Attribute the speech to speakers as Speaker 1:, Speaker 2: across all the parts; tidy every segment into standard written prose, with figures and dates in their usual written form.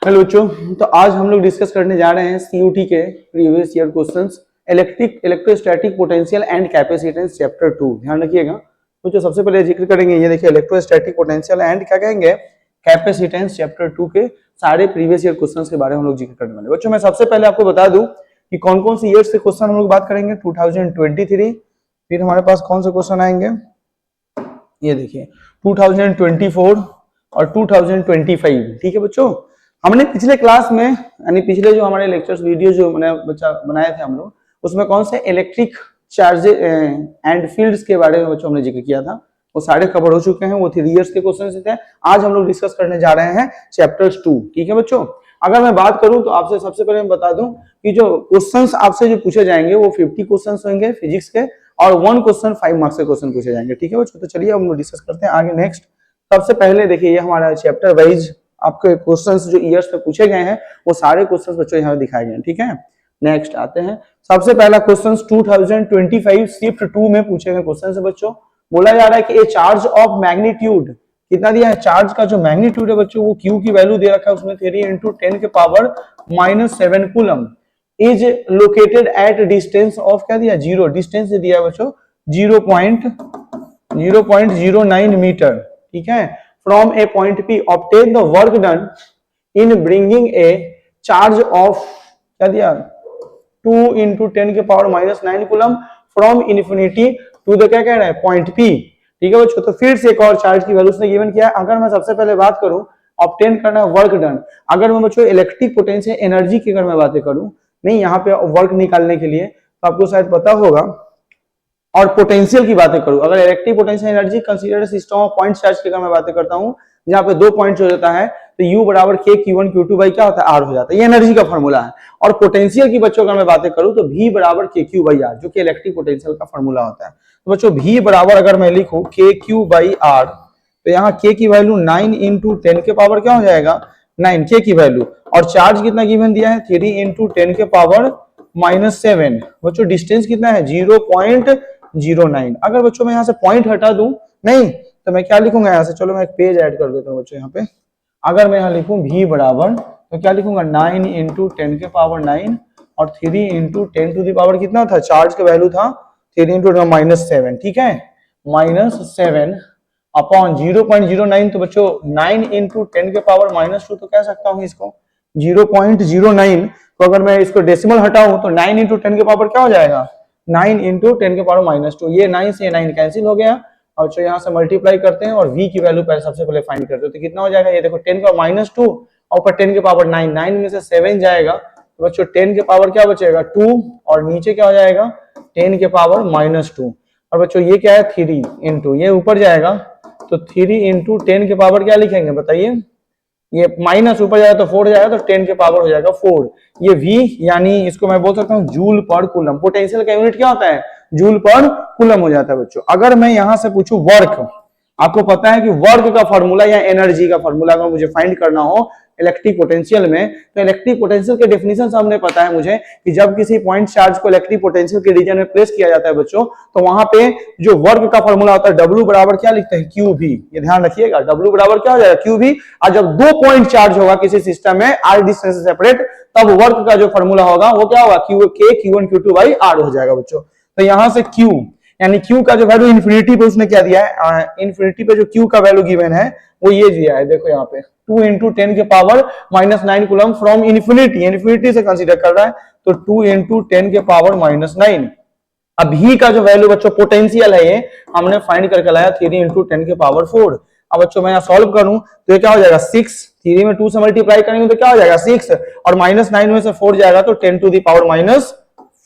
Speaker 1: Hello बच्चों, तो आज हम लोग डिस्कस करने जा रहे हैं सीयूटी के previous year questions electrostatic potential and capacitance chapter 2। ध्यान रखिएगा बच्चों, सबसे पहले जिक्र करेंगे ये देखिए इलेक्ट्रोस्टैटिक पोटेंशियल एंड क्या कहेंगे कैपेसिटेंस चैप्टर 2 के सारे प्रीवियस ईयर क्वेश्चंस के बारे में हम लोग जिक्र करने वाले। बच्चों मैं सबसे पहले आपको बता दूं कि कौन कौन सी ईयर से क्वेश्चन हम लोग बात करेंगे। 2023, फिर हमारे पास कौन से क्वेश्चन आएंगे ये देखिए 2024 और 2025। ठीक है बच्चों, हमने पिछले क्लास में यानी पिछले जो हमारे लेक्चर्स वीडियो जो बनाए थे हम लोग, उसमें कौन से इलेक्ट्रिक चार्जेस एंड फील्ड्स के बारे में बच्चों हमने जिक्र किया था, वो सारे कवर हो चुके हैं। वो 3 इयर्स के क्वेश्चन थे। आज हम लोग डिस्कस करने जा रहे हैं चैप्टर्स 2। ठीक है बच्चों, अगर मैं बात करूं तो आपसे सबसे पहले मैं बता दूं कि जो क्वेश्चंस आपसे जो पूछे जाएंगे वो 50 क्वेश्चंस होंगे फिजिक्स के, और 1 क्वेश्चन 5 मार्क्स के क्वेश्चन पूछे जाएंगे। ठीक है बच्चों, तो चलिए हम लोग डिस्कस करते हैं आगे। नेक्स्ट सबसे पहले देखिए ये हमारा चैप्टर वाइज आपके क्वेश्चंस जो ईयर्स में पूछे गए हैं वो सारे क्वेश्चंस बच्चों यहाँ दिखाए गए हैं। ठीक है, नेक्स्ट आते हैं। सबसे पहला क्वेश्चंस 2025 शिफ्ट 2 में पूछे गए क्वेश्चन है बच्चों। बोला जा रहा है कि ए चार्ज ऑफ मैग्नीट्यूड कितना दिया है, चार्ज का जो मैग्नीट्यूड है बच्चों वो क्यू की वैल्यू दे रखा है उसमें 3 × 10 के power -7 coulomb is located at distance of क्या दिया, 0 डिस्टेंस दिया है बच्चों 0.09 मीटर। ठीक है, from a point P obtain the work done in bringing a charge of क्या दिया 2 × 10 के power -9 coulomb from infinity to the क्या कह रहा है पॉइंट P। ठीक है बच्चों, तो फिर से एक और चार्ज की वैल्यू उसने गिवन किया है। अगर मैं सबसे पहले बात करूं ऑब्टेन करना है वर्क डन, अगर मैं बच्चों इलेक्ट्रिक पोटेंशियल एनर्जी की अगर मैं बातें करूं, नहीं यहाँ पे वर्क निकालने के लिए, तो आपको शायद पता होगा, और पोटेंशियल की बातें करूं, अगर electric potential energy considered system of point charge की अगर मैं बातें करता हूं जहां पे 2 पॉइंट हो जाता है, तो U बराबर K Q1 Q2 बाई क्या होता है R हो जाता है। ये एनर्जी का फॉर्मूला है। और पोटेंशियल की बच्चों अगर मैं बातें करूं तो V बराबर KQ बाई R, जो कि इलेक्ट्रिक पोटेंशियल का फॉर्मूला होता है। तो बच्चों V बराबर अगर मैं लिखूं KQ बाई R, तो यहाँ K की वैल्यू 9 × 10 के पावर क्या हो जाएगा 9 K की वैल्यू, और चार्ज कितना गिवन दिया है 3 × 10 के पावर -7। बच्चों डिस्टेंस कितना है 0.09। अगर बच्चों मैं यहाँ से पॉइंट हटा दूं, नहीं तो मैं क्या लिखूंगा यहाँ से, चलो मैं एक पेज ऐड कर देता हूँ बच्चों यहाँ पे। अगर मैं यहाँ लिखूं V बराबर, तो क्या लिखूंगा 9 × 10 के पावर 9 और 3 × 10 टू द पावर कितना था, चार्ज का वैल्यू था 3 × -7। ठीक है, -7 अपॉन 0.09, तो बच्चों 9 × 10 के पावर -2 तो कह सकता हूँ इसको 0.09। तो अगर मैं इसको डेसिमल हटाऊं तो 9 × 10 के पावर क्या हो जाएगा 9 × 10 के पावर -2। ये 9 से 9 कैंसिल हो गया, और जो यहाँ से मल्टीप्लाई करते हैं और V की वैल्यू पहले सबसे पहले फाइंड करते हैं, तो कितना हो जाएगा, ये देखो 10 का -2 और ऊपर 10 के पावर 9, 9 में से 7 जाएगा, तो बच्चों 10 के पावर क्या बचेगा 2, और नीचे क्या हो जाएगा 10 के पावर -2, और बच्चों ये क्या है 3 × ये ऊपर जाएगा, तो 3 × 10 के पावर क्या लिखेंगे बताइए, ये माइनस ऊपर जाएगा तो 4 जाएगा, तो 10 के पावर हो जाएगा 4। ये V यानी इसको मैं बोल सकता हूँ जूल पर कूलम। पोटेंशियल का यूनिट क्या होता है, जूल पर कूलम हो जाता है बच्चों। अगर मैं यहां से पूछूं वर्क, आपको पता है कि वर्क का फॉर्मूला या एनर्जी का फॉर्मूला अगर मुझे फाइंड करना हो इलेक्ट्रिक पोटेंशियल में, तो इलेक्ट्रिक पोटेंशियल के डेफिनेशन से हमने पता है मुझे कि जब किसी पॉइंट चार्ज को इलेक्ट्रिक पोटेंशियल के रीजन में प्लेस किया जाता है बच्चों, तो वहां पे जो वर्क का फॉर्मूला होता है W बराबर क्या लिखते हैं QV। ये ध्यान रखिएगा, W बराबर क्या हो जाएगा QV। और जब 2 पॉइंट चार्ज होगा किसी सिस्टम में R डिस्टेंस से सेपरेट, तब वर्क का जो फॉर्मूला होगा वो क्या होगा K Q1 Q2 by R हो जाएगा बच्चों। तो यहां से Q यानी Q का जो वैल्यू इन्फिनिटी पे उसने क्या दिया है, इन्फिनिटी पे जो Q का वैल्यू गिवन है वो ये दिया है, देखो यहाँ पे 2 × 10 के power -9 coulomb from infinity, infinity से कंसीडर कर रहा है, तो 2 × 10 के पावर -9। अब V का जो वैल्यू बच्चों पोटेंशियल है ये हमने फाइंड करके लाया 3 × 10 के पावर 4। अब बच्चों मैं यहाँ सॉल्व करूं तो ये क्या हो जाएगा 6, 3 में 2 से मल्टीप्लाई करेंगे तो क्या हो जाएगा 6, और -9 में से 4 जाएगा तो 10 टू द पावर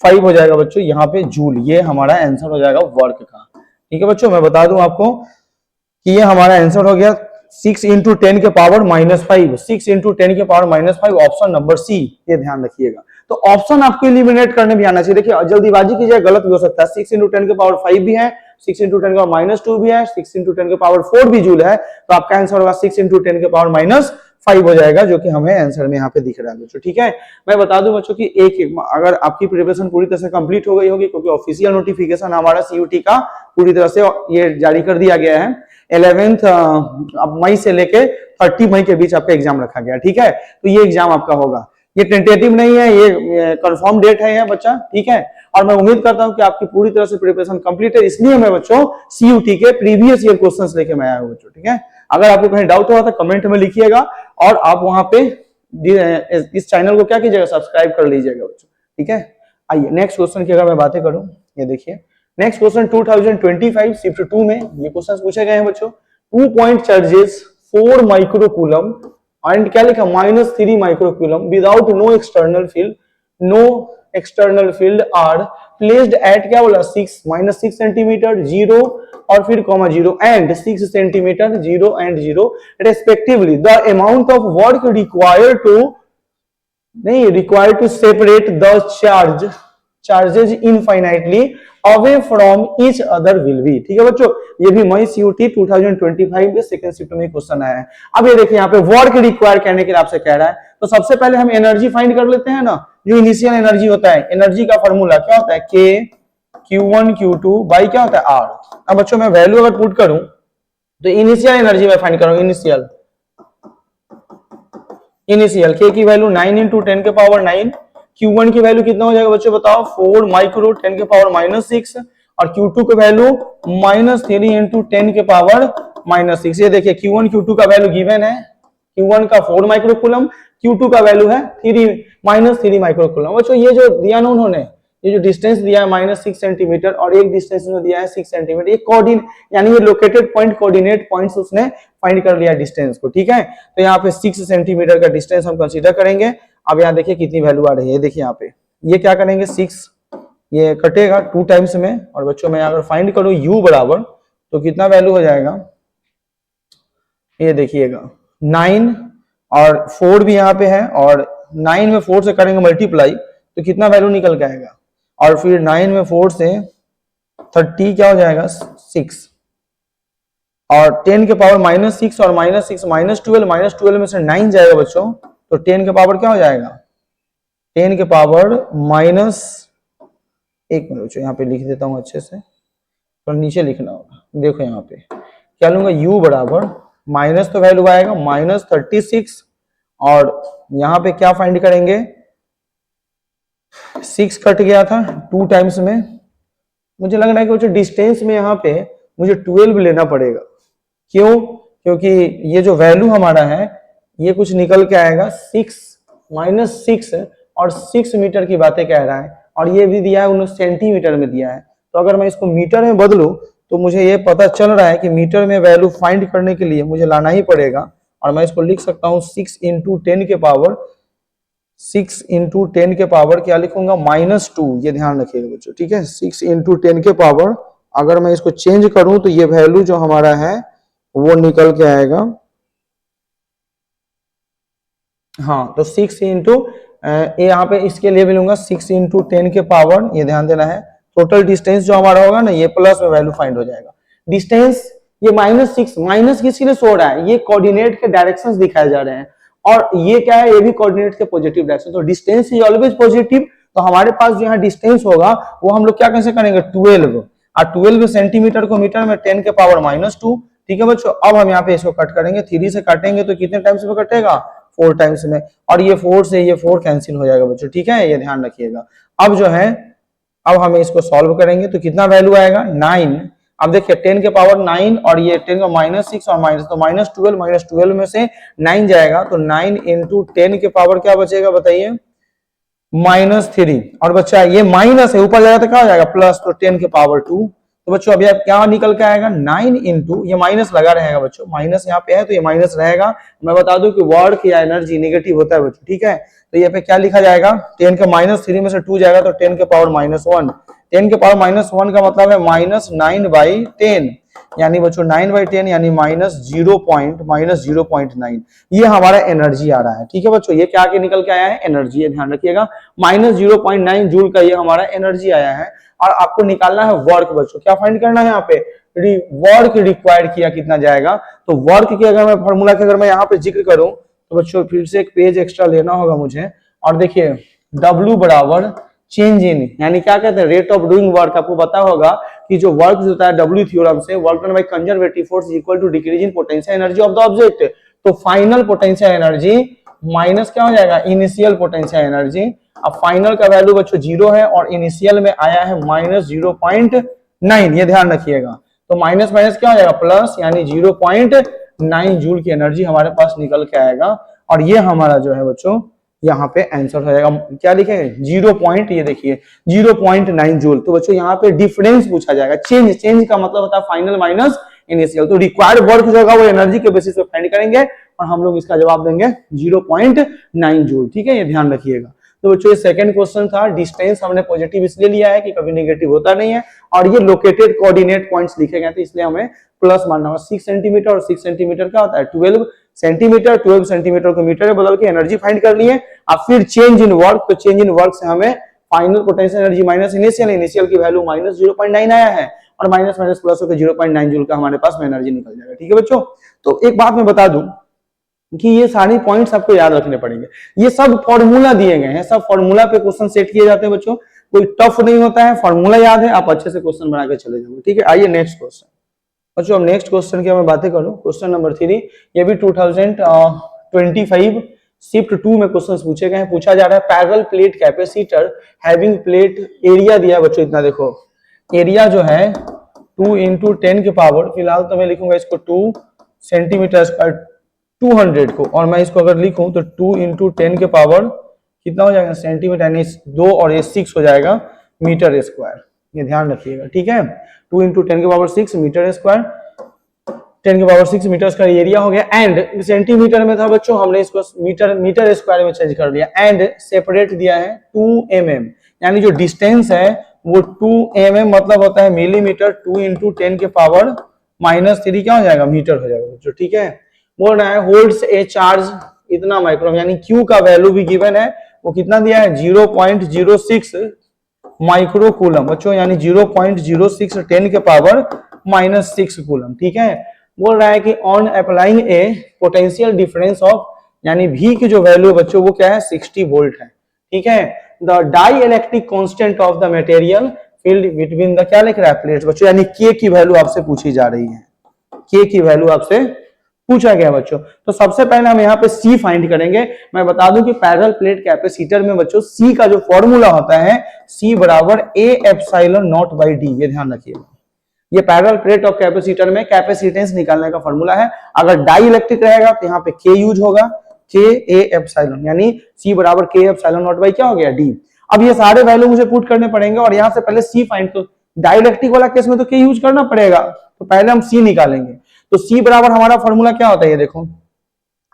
Speaker 1: -5 हो जाएगा बच्चों यहाँ पे जूल। ये हमारा आंसर हो जाएगा वर्क का। ठीक है बच्चों, मैं बता दूं आपको कि ये हमारा आंसर हो गया 6 × 10 के पावर -5, 6 × 10 के पावर -5, ऑप्शन नंबर C। ये ध्यान रखिएगा, तो ऑप्शन आपको एलिमिनेट करने भी आना चाहिए। देखिए जल्दीबाजी की जाए गलत भी हो सकता है, 6 × 10 के पावर 5 भी है, 6 × 10 के पावर -2 भी है, 6 × 10 के पावर 4 भी जूल है, तो आपका आंसर होगा 6 × 10 के पावर -5 हो जाएगा, जो कि हमें आंसर में यहाँ पे दिख रहा है बच्चों। ठीक है, मैं बता दूं बच्चों कि अगर आपकी प्रिपरेशन पूरी तरह से कंप्लीट हो गई होगी, क्योंकि ऑफिशियल नोटिफिकेशन हमारा CUT का पूरी तरह से ये जारी कर दिया गया है, 11 मई से लेके 30 मई के बीच आपका एग्जाम रखा गया, ठीक है। तो ये एग्जाम आपका होगा, ये टेंटेटिव नहीं है, ये कंफर्म डेट है बच्चा, ठीक है। और मैं उम्मीद करता हूं कि आपकी पूरी तरह से प्रिपरेशन कंप्लीट है, इसलिए मैं बच्चों सीयूटी के प्रीवियस ईयर क्वेश्चंस लेके मैं आया हूं बच्चों, ठीक है। अगर आपको कहीं डाउट हुआ तो कमेंट में लिखिएगा, और आप वहां पे इस चैनल को क्या कीजिएगा, सब्सक्राइब कर लीजिएगा बच्चों, ठीक है। आइए नेक्स्ट क्वेश्चन की अगर मैं बातें करूं, ये देखिए नेक्स्ट क्वेश्चन 2025 शिफ्ट 2 में ये क्वेश्चन पूछे गए हैं बच्चों। 2 पॉइंट चार्जेस 4 माइक्रोकूलम एंड क्या लिखा -3 microcoulomb without no external field are placed at क्या बोला 6 सेंटीमीटर 0 और फिर comma 0 and 6 centimetre 0 and 0 respectively. The amount of work required to separate the charges infinitely away from each other will be, ठीक है बच्चों। ये भी मई सीयूटी 2025 में सेकंड शिफ्ट में क्वेश्चन आया है। अब ये देखिए यहाँ पे वर्क रिक्वायर कहने के लिए आपसे कह रहा है, तो सबसे पहले हम एनर्जी फाइंड कर लेते हैं ना। जो इनिशियल एनर्जी होता है, एनर्जी का फॉर्मूला क्या होता है, K Q1 Q2 बाई क्या होता है R। अब बच्चों मैं वैल्यू अगर पुट करूं तो इनिशियल एनर्जी मैं फाइंड करूं, इनिशियल K की वैल्यू 9 × 10 के पावर 9, Q1 की वैल्यू कितना हो जाएगा बच्चों बताओ 4 माइक्रो 10 के पावर -6 और Q2 की वैल्यू -3 × 10 के पावर -6। ये देखिए Q1 Q2 का वैल्यू गिवन है, Q1 का 4 माइक्रोकूलम, Q2 का वैल्यू है -3 माइक्रोकूलम। बच्चों ये जो दिया ना उन्होंने, ये जो डिस्टेंस दिया है -6 सेंटीमीटर और एक डिस्टेंस में दिया है 6 सेंटीमीटर, ये कोऑर्डिनेट यानी ये लोकेटेड पॉइंट कोऑर्डिनेट पॉइंट्स उसने फाइंड कर लिया डिस्टेंस को, ठीक है। तो यहाँ पे 6 सेंटीमीटर का डिस्टेंस हम कंसीडर करेंगे। अब यहाँ देखिए कितनी वैल्यू आ रही है, देखिए यहाँ पे ये क्या करेंगे 6 ये कटेगा 2 टाइम्स में, और बच्चों मैं अगर फाइंड करूं u बराबर तो कितना वैल्यू हो जाएगा, ये देखिएगा 9 और 4 भी यहाँ पे है, और 9 में 4 से करेंगे मल्टीप्लाई तो कितना वैल्यू निकल के आएगा, और फिर 9 में 4 से 30 क्या हो जाएगा 6 और 10 के पावर -6 और -6 -12 में से 9 जाएगा बच्चों, तो 10 के पावर क्या हो जाएगा 10 के पावर एक मिनट बच्चों यहाँ पे लिख देता हूँ अच्छे से, तो नीचे लिखना होगा। देखो यहाँ पे क्या लूंगा u बराबर माइनस तो वैल्यू आएगा -36 और यहाँ पे क्या फाइंड करेंगे 6 कट गया था 2 टाइम्स में, मुझे लग रहा है कि बच्चों डिस्टेंस में यहाँ पे मुझे 12 लेना पड़ेगा। क्यों, क्योंकि ये जो वैल्यू हमारा है ये कुछ निकल के आएगा 6 और 6 मीटर की बातें कह रहा है, और ये भी दिया है 19 सेंटीमीटर में दिया है। तो अगर मैं इसको मीटर में बदलूं तो मुझे ये पता चल रहा है कि मीटर में वैल्यू फाइंड करने के लिए मुझे लाना ही पड़ेगा, और मैं इसको लिख सकता हूँ 6 × 10 के पावर क्या लिखूंगा -2, ये ध्यान रखिएगा बच्चों, ठीक है। 6 × 10 के पावर अगर मैं इसको चेंज करूं तो ये वैल्यू जो हमारा है वो निकल के आएगा, हाँ तो 6 × यहाँ पे इसके लिए भी लूंगा 6 × 10 के पावर, ये ध्यान देना है। टोटल डिस्टेंस जो हमारा होगा ना ये प्लस में वैल्यू फाइंड हो जाएगा। डिस्टेंस ये -6 माइनस किसके लिए सो रहा है, ये कोऑर्डिनेट के डायरेक्शंस दिखाए जा रहे हैं, और ये क्या है ये भी कोऑर्डिनेट के पॉजिटिव डायरेक्शन। तो डिस्टेंस इज ऑलवेज पॉजिटिव, तो हमारे पास जो यहाँ डिस्टेंस होगा वो हम लोग क्या कैसे करेंगे 12, और 12 सेंटीमीटर को मीटर में 10 के पावर -2, ठीक है बच्चों। अब हम यहाँ पे इसको कट करेंगे, 3 से काटेंगे तो कितने टाइम्स में कटेगा 4 टाइम्स में, और ये 4 से ये 4 कैंसिल हो जाएगा बच्चों, ठीक है, ये ध्यान रखिएगा। अब जो है अब हम इसको सॉल्व करेंगे तो कितना वैल्यू आएगा 9। अब देखिए 10 के पावर 9 और ये 10 का -6 और माइनस, तो -12 में से 9 जाएगा, तो 9 × 10 के पावर क्या बचेगा बताइए -3, और बच्चा ये माइनस है ऊपर जाएगा तो क्या हो जाएगा प्लस, तो 10 के पावर 2। तो बच्चों अभी आप क्या निकल के आएगा 9 × ये माइनस लगा रहेगा बच्चों, माइनस यहाँ पे है तो ये माइनस रहेगा। मैं बता दूं कि वर्क या एनर्जी नेगेटिव होता है बच्चों, ठीक है। तो ये पे क्या लिखा जाएगा 10 के -3 में से 2 जाएगा तो 10 के पावर -1, 10 के पावर -1 का मतलब है -9/10, यानी बच्चों 9/10 यानी -0.9, ये हमारा एनर्जी आ रहा है, ठीक है बच्चों। ये क्या के निकल के आया है एनर्जी, ये ध्यान रखिएगा -0.9 जूल का ये हमारा एनर्जी आया है। और आपको निकालना है वर्क बच्चों, क्या फाइंड करना है यहाँ पे वर्क रिक्वायर्ड किया कितना जाएगा। तो वर्क की अगर मैं फॉर्मूला की अगर मैं यहाँ पे जिक्र करूं तो बच्चों फिर से एक पेज एक्स्ट्रा लेना होगा मुझे, और देखिए W बराबर चेंज इन, यानी क्या कहते हैं, रेट ऑफ डूइंग वर्क। आपको पता होगा कि जो वर्क होता है डब्ल्यू थ्योरम से, work done by conservative force is equal to decrease in potential energy of the object. तो फाइनल पोटेंशियल एनर्जी माइनस क्या हो जाएगा, इनिशियल पोटेंशियल एनर्जी। अब फाइनल का वैल्यू बच्चों 0 है और इनिशियल में आया है -0.9, ये ध्यान रखिएगा। तो माइनस माइनस क्या हो जाएगा, प्लस, यानी 0.9 जूल की एनर्जी हमारे पास निकल के आएगा। और ये हमारा जो है बच्चों यहाँ पे आंसर हो जाएगा। क्या लिखेंगे, 0 पॉइंट, ये देखिए 0.9 जूल। तो बच्चों यहाँ पे डिफरेंस पूछा जाएगा। चेंज, चेंज का मतलब होता है फाइनल माइनस इनिशियल। तो रिक्वायर्ड वर्क जो होगा वो एनर्जी के बेसिस पे फाइंड करेंगे और हम लोग इसका जवाब देंगे 0.9 जूल। ठीक है, ये ध्यान रखिएगा। तो बच्चों ये सेकंड क्वेश्चन था। डिस्टेंस हमने पॉजिटिव इसलिए लिया है कि कभी नेगेटिव होता नहीं है, और ये लोकेटेड कोऑर्डिनेट पॉइंट्स लिखे गए थे इसलिए हमें प्लस मानना होगा। 6 सेंटीमीटर और 6 सेंटीमीटर क्या होता है 12 सेंटीमीटर, 12 सेंटीमीटर को मीटर में बदल के एनर्जी फाइंड कर लिए। अब फिर चेंज इन वर्क, तो चेंज इन वर्क से हमें final potential energy minus initial, initial की वैल्यू -0.9 आया है और माइनस माइनस प्लस होकर 0.9 जूल का हमारे पास में एनर्जी निकल जाएगा। ठीक है बच्चों, तो एक बात मैं बता दूं कि ये सारे पॉइंट्स आपको याद रखने पड़ेंगे। ये सब फॉर्मूला दिए गए हैं, सब फॉर्मूला पे क्वेश्चन सेट किए जाते हैं बच्चों, कोई टफ नहीं होता है, फॉर्मूला याद है, आप अच्छे से क्वेश्चन बना के चले जाओगे। ठीक है, आइए नेक्स्ट क्वेश्चन। बच्चों अब नेक्स्ट क्वेश्चन की मैं बातें करूं, क्वेश्चन नंबर 3, ये भी 2025 शिफ्ट 2 में क्वेश्चन पूछे गए हैं। पूछा जा रहा है parallel plate capacitor having plate, area दिया बच्चों इतना, देखो एरिया जो है 2 × 10 के पावर, फिलहाल तो मैं लिखूंगा इसको 2 सेंटीमीटर स्क्वायर 200 को, और मैं इसको अगर लिखूं तो 2 × 10 के पावर कितना हो जाएगा सेंटीमीटर, यानी 2 और ये 6 हो जाएगा मीटर स्क्वायर। ये ध्यान रखिएगा। ठीक है, 2 × 10 के पावर 6 मीटर स्क्वायर, 10 के पावर 6 मीटर स्क्वायर एरिया हो गया। एंड सेंटीमीटर में था बच्चों, हमने इसको मीटर स्क्वायर में चेंज कर लिया। एंड सेपरेट दिया है 2 mm, यानी जो डिस्टेंस है वो 2 mm मतलब होता है मिलीमीटर। 2 × 10 के पावर -3 क्या हो जाएगा, मीटर हो जाएगा बच्चों। ठीक है, बोल रहा है होल्ड्स ए चार्ज इतना माइक्रो, यानी Q का वैल्यू भी गिवन है, वो कितना दिया है 0.06 माइक्रो कूलम बच्चों, यानी 0.06 10 के पावर -6 कूलम। ठीक है, बोल रहा है कि on applying A potential difference of, यानी V की जो वैल्यू बच्चों वो क्या है 60 वोल्ट है। ठीक है, the dielectric constant of the material field between the, क्या लिख रहा है प्लेट्स बच्चों, यानी K की वैल्यू आपसे पूछी जा रही है, K की वैल्यू आपसे पूछा गया बच्चों। तो सबसे पहले हम यहाँ पे C फाइंड करेंगे। मैं बता दूं कि पैरेलल प्लेट कैपेसिटर में बच्चों C का जो फॉर्मूला होता है C बराबर A epsilon not by D, ये ध्यान रखिएगा। ये पैरेलल प्लेट ऑफ कैपेसिटर में कैपेसिटेंस निकालने का फॉर्मूला है। अगर डाई इलेक्ट्रिक रहेगा तो यहाँ पे K यूज होगा, K A एप्सिलॉन, यानी C बराबर K एप्सिलॉन नॉट बाई क्या हो गया D। अब ये सारे वैल्यू मुझे पुट करने पड़ेंगे और यहाँ से पहले C फाइंड, तो डाई इलेक्ट्रिक वाला केस में तो K यूज करना पड़ेगा, तो पहले हम C निकालेंगे। तो C बराबर हमारा फॉर्मूला क्या होता है, ये देखो,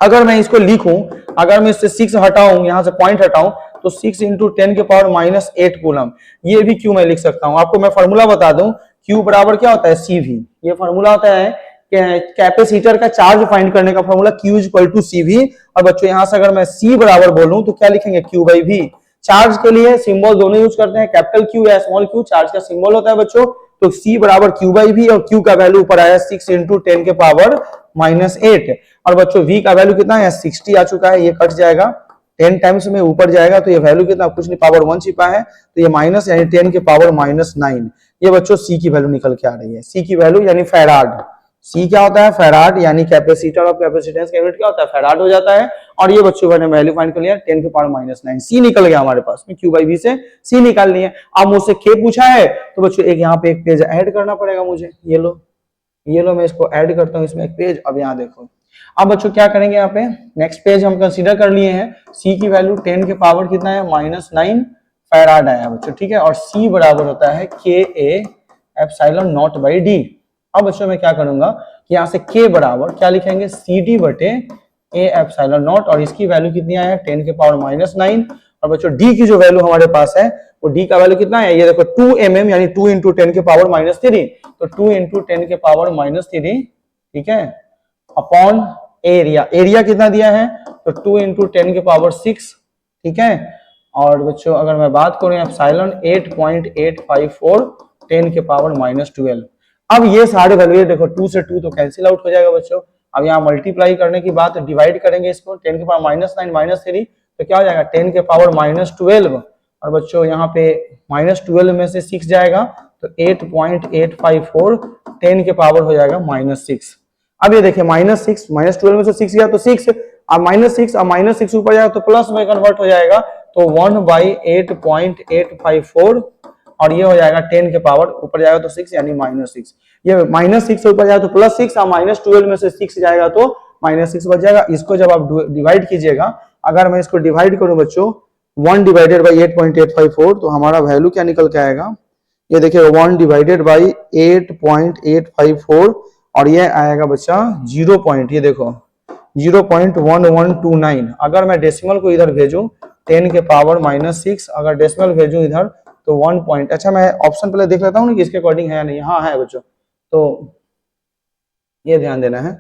Speaker 1: अगर मैं इसको लिखूं, अगर मैं इससे 6 हटाऊं, यहां से पॉइंट हटाऊं, तो 6 × 10 के पावर -8 कूलम, ये भी Q मैं लिख सकता हूं। आपको मैं फॉर्मूला बता दूं, Q बराबर क्या होता है CV, ये फॉर्मूला होता है कैपेसिटर का चार्ज फाइंड करने का फॉर्मूला Q = CV। और बच्चों यहां से अगर मैं C बराबर बोलूं तो क्या लिखेंगे Q/V। चार्ज के लिए सिंबल दोनों यूज करते हैं, कैपिटल Q या स्मॉल q, चार्ज का सिंबल होता है बच्चों। तो C बराबर Q/V, और Q का वैल्यू ऊपर आया 6 × 10 के पावर -8, और बच्चों V का वैल्यू कितना है 60 आ चुका है, ये कट जाएगा 10 टाइम्स में ऊपर जाएगा, तो ये वैल्यू कितना, कुछ नहीं, पावर 1 छिपा है, तो ये माइनस, यानी 10 के पावर -9, ये बच्चों C की वैल्यू निकल के आ रही है। C की वैल्यू यानी फैराड, C क्या होता है फैराड, यानी कैपेसिटर ऑफ कैपेसिटेंस का यूनिट क्या होता है फैराड हो जाता है। और ये बच्चों मैंने वैल्यू फाइंड कर लिया 10 के पावर -9, C निकल गया हमारे पास में, Q/V से C निकाल लिए। अब मुझसे K पूछा है, तो बच्चों एक यहाँ पे एक पेज ऐड करना पड़ेगा मुझे, ये लो मैं इसको ऐड करता हूँ इसमें एक पेज। अब यहाँ देखो, अब बच्चों क्या करेंगे, यहाँ पे नेक्स्ट पेज हम कंसीडर कर लिए हैं, C की वैल्यू 10 के पावर कितना है -9 फैराड आया बच्चों। ठीक है, और C बराबर होता है KA epsilon not by D। अब बच्चों मैं क्या करूंगा कि यहाँ से K बराबर क्या लिखेंगे CD/A एप्सिलॉन नॉट, और इसकी वैल्यू कितनी आया 10 के पावर -9। और बच्चों D की जो वैल्यू हमारे पास है वो D का वैल्यू कितना है, ये देखो 2 mm, यानी 2 × 10 के पावर -3, तो 2 × 10 के पावर -3, ठीक है, अपॉन एरिया, एरिया कितना दिया है तो 2 × 10 के पावर 6, ठीक है। और बच्चों अगर मैं बात करूं एप्सिलॉन 8.854 10 के पावर -12। अब ये सारे वैल्यू देखो 2 से 2 तो कैंसिल आउट हो जाएगा बच्चों। अब यहाँ मल्टीप्लाई करने की बात, डिवाइड करेंगे इसको 10 के पावर -9 -3, तो क्या हो जाएगा 10 के पावर -12, और बच्चों यहाँ पे -12 में से 6 जाएगा तो 8.854 10 के पावर हो जाएगा -6। अब ये देखिए -6 -12 में से 6 गया तो 6, अब -6, अब -6 ऊपर जाएगा तो प्लस में कन्वर्ट हो जाएगा तो 1/8.854 और ये हो जाएगा 10 के पावर ऊपर जाएगा तो 6 यानी -6। ये -6 से ऊपर जाएगा तो +6, और -12 में से 6 जाएगा तो -6 बच जाएगा। इसको जब आप डिवाइड कीजिएगा, अगर मैं इसको डिवाइड करूं बच्चों 1 डिवाइडेड बाई 8.854 तो हमारा वैल्यू क्या निकल के आएगा, ये देखिए 1 डिवाइडेड बाई 8.854 और ये आएगा बच्चा 0 पॉइंट, ये देखो 0.1129। अगर मैं डेसिमल को इधर भेजूं 10 के पावर -6, अगर डेसिमल भेजूं इधर तो 1 पॉइंट, अच्छा मैं ऑप्शन पहले देख लेता हूँ ना कि इसके अकॉर्डिंग है या नहीं। हाँ है बच्चों, तो ये ध्यान देना है।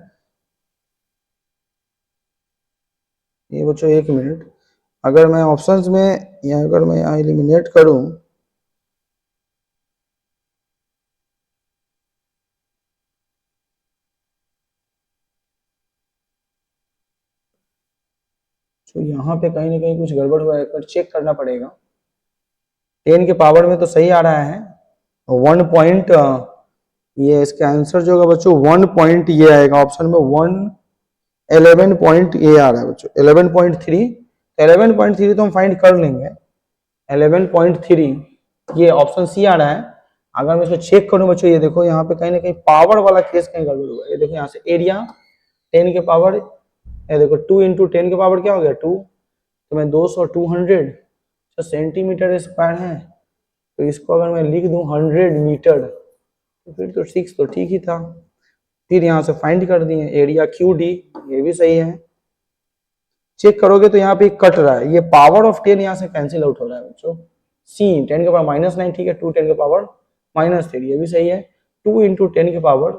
Speaker 1: ये बच्चों 1 मिनट, अगर मैं ऑप्शंस में या अगर मैं यहाँ एलिमिनेट करूं तो यहाँ पे कहीं ना कहीं कुछ गड़बड़ हुआ है, चेक करना पड़ेगा। 10 के पावर में तो सही आ रहा है 1 पॉइंट, ये इसका आंसर जो होगा बच्चों 1 पॉइंट ये आएगा ऑप्शन में 11 पॉइंट ये आ रहा है बच्चों 11.3। 11.3 तो हम फाइंड कर लेंगे, 11.3 ये ऑप्शन सी आ रहा है। अगर मैं इसको चेक करूं बच्चों, ये देखो यहाँ पे कहीं ना कहीं पावर वाला केस कहीं गड़बड़ हुआ है। ये देखो यहाँ से एरिया 10 के पावर, ये देखो 2 इंटू 10 के पावर क्या हो गया 2, तो मैं 200 200 तो सेंटीमीटर स्क्वायर है, तो इसको अगर मैं लिख दूं 100 मीटर तो फिर तो 6 तो ठीक ही था। फिर यहाँ से फाइंड कर दिए एरिया QD, ये भी सही है। चेक करोगे तो यहाँ पे कट रहा है, ये पावर ऑफ 10 यहाँ से कैंसिल आउट हो रहा है बच्चों। C 10 के पावर -9 ठीक है, 2 10 के पावर -3 ये भी सही है, 2 इंटू 10 के पावर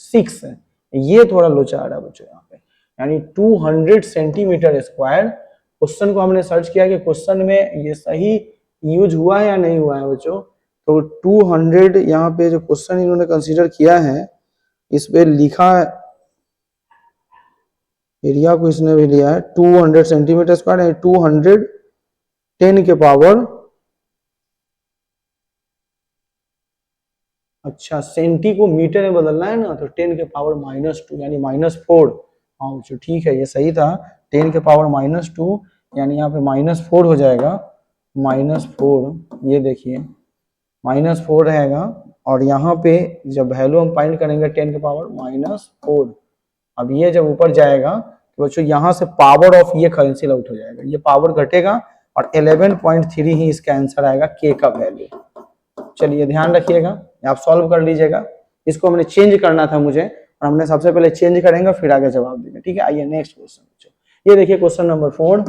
Speaker 1: 6 है, ये थोड़ा लोचा आ रहा है बच्चों यहाँ पे, यानी 200 सेंटीमीटर स्क्वायर। क्वेश्चन को हमने सर्च किया कि क्वेश्चन में ये सही यूज हुआ है या नहीं हुआ है बच्चों, तो 200 यहाँ पे जो क्वेश्चन इन्होंने कंसीडर किया है इस पे लिखा एरिया को इसने भी लिया है 200 सेंटीमीटर स्क्वायर है, 210 के पावर, अच्छा सेंटी को मीटर में बदलना है ना, तो 10 के पावर -2 यानी -4। हाँ बच्चों ठीक है, ये सही था, 10 के पावर -2 यानी यहाँ पे -4 हो जाएगा, -4 ये देखिए -4 रहेगा। और यहाँ पे जब वैल्यू हम फाइंड करेंगे 10 के पावर -4, अब ये जब ऊपर जाएगा तो बच्चों यहाँ से पावर ऑफ ये कैंसिल आउट हो जाएगा, ये पावर घटेगा और 11.3 ही इसका आंसर आएगा के का वैल्यू। चलिए ध्यान रखिएगा, आप सॉल्व कर लीजिएगा। इसको हमने चेंज करना था मुझे, और हमने सबसे पहले चेंज करेंगे फिर आगे जवाब देंगे, ठीक है। आइए नेक्स्ट क्वेश्चन बच्चों, ये देखिए क्वेश्चन नंबर 4